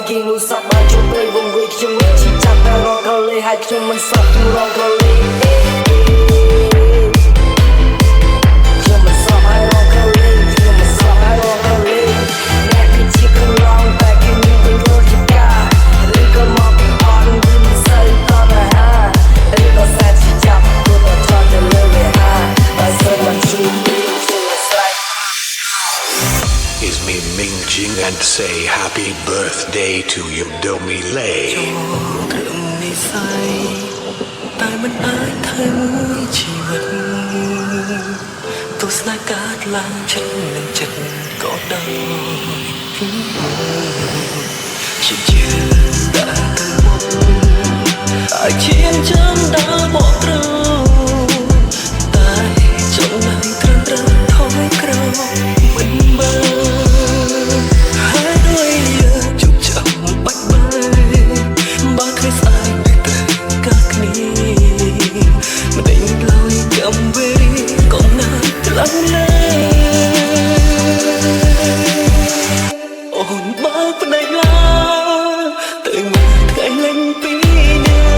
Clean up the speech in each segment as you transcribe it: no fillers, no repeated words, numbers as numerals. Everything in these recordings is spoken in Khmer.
គេងលុយសក់បានជួបព្រៃវងវិញខ្ញុំមានជីចាប់តែរកក្រលេហើយខ្ញុំមិនសក់ខ្ញុំរកក្រលេខ្ញុំមិនសក់ហើយរកក្រលេខ្ញុំមិនសក់ហើយរកក្រលេអ្នកគឺជាកន្លងតែគេមានវិញរកជាការឬក៏មកពីអត់វាមិនសូវតណ្ហាឬក៏សែនជីចាប់គួរតែចោលទៅលើវាហាបើសិនមិនជួបខ្ញុំមិនស្រេចIs me Ming Jing and say happy birthday to you do me lay រឿងនិស័យតែមិនអាចធ្វើមួយជីវិតទស្សនកាលឡើងចិត្តនឹងចិត្តក៏ដោយជាជឿតែទៅមកអាចឈានចាំដល់មកត្រូវតែចំណៃត្រឹមត្រូវថយក្រោយមិនបើហើយដោយយើងជប់ចាំបាច់បើបើឃើញស្អាតតែកាគ្នាមិនដេញឡើយកំវេរីកុំណាខ្លាំងណាអូនបើផ្នែកឡាទៅមកថ្ងៃលេងពីនេះ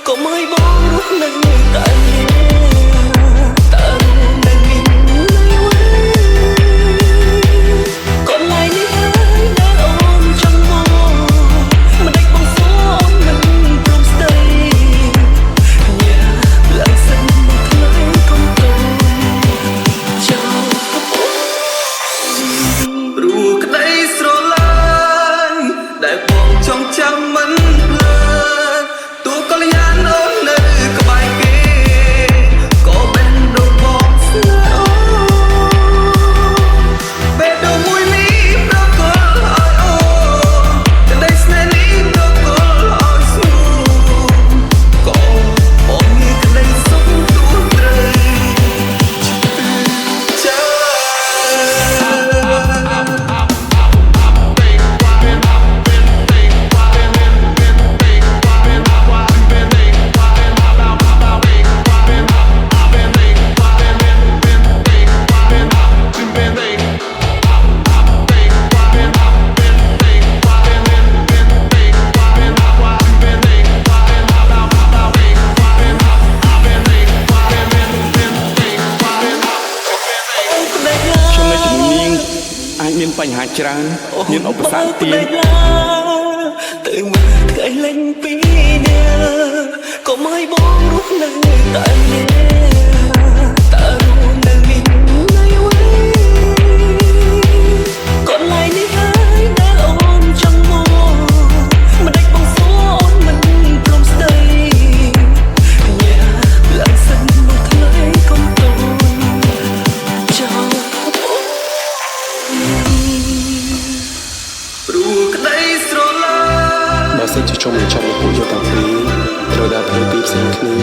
កុំឲ្យបងរស់នៅតែបញ្ហាច្រើនមានឧបសគ្គទៀតទៅមកថ្ងៃលេងពីនេះកុំឲ្យបងរស់នៅតែនេះតើរស់នៅមានថ្ងៃអ្វីកន្លែងនេះហើយដែលអូនចង់មកមិនដេចបងសួរអូនមិនព្រមស្ដីញ៉ាឡើងសិនមកថ្ងៃកុំតូនចោលបើសិនជាខ្ញុំនឹងចង់មកពួកយកតាំងពីត្រូវដើរធ្វើទីផ្សេងគ្នា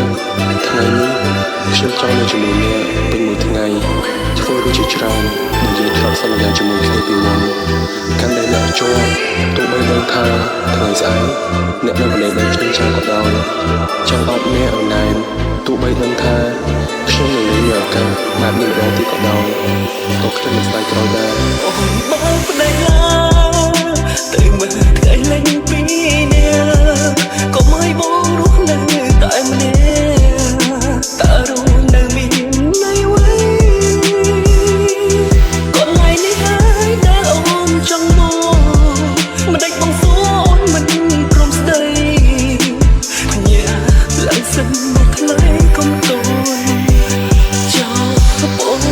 ថ្ងៃនេះខ្ញុំចង់នៅជាមួយអ្នកពេញមួយថ្ងៃធ្វើដូចជាច្រើននិយាយធ្លាប់សន្យាជាមួយគ្នាពីមុនកាន់តែអ្នកជាប់ទោះបីដឹងថាថ្ងៃស្អែកអ្នកនៅកន្លែងដែលខ្ញុំចង់ក៏ដោយចាំអត់អ្នកអណ្ដែនទោះបីដឹងថាខ្ញុំនឹងមានឱកាសបែបនេះម្ដងទៀតក៏ដោយក៏ខ្ញុំមិនស្ដាយក្រោយដែរអូនបងប្តីឡាទៅមើលថ្ងៃលេងពីនេះកុំឲ្យបងរស់នៅតែម្នាក់តើរស់នៅមានថ្ងៃអ្វីកន្លែងនេះហើយដែលអូនចង់មកមិនដេចបងសួរអូនមិនព្រមស្ដីញ៉ាឡើងសិនមកថ្ងៃកុំតូនចោលបង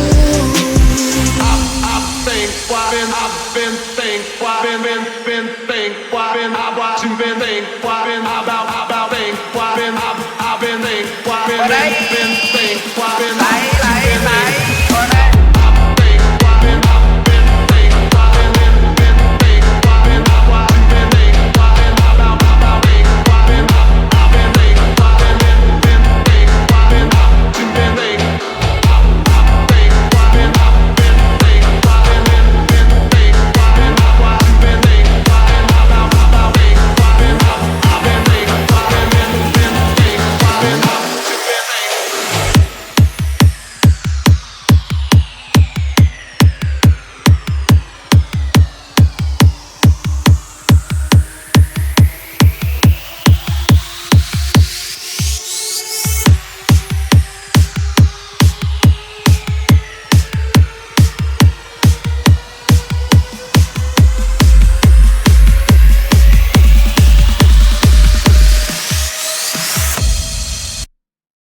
Đây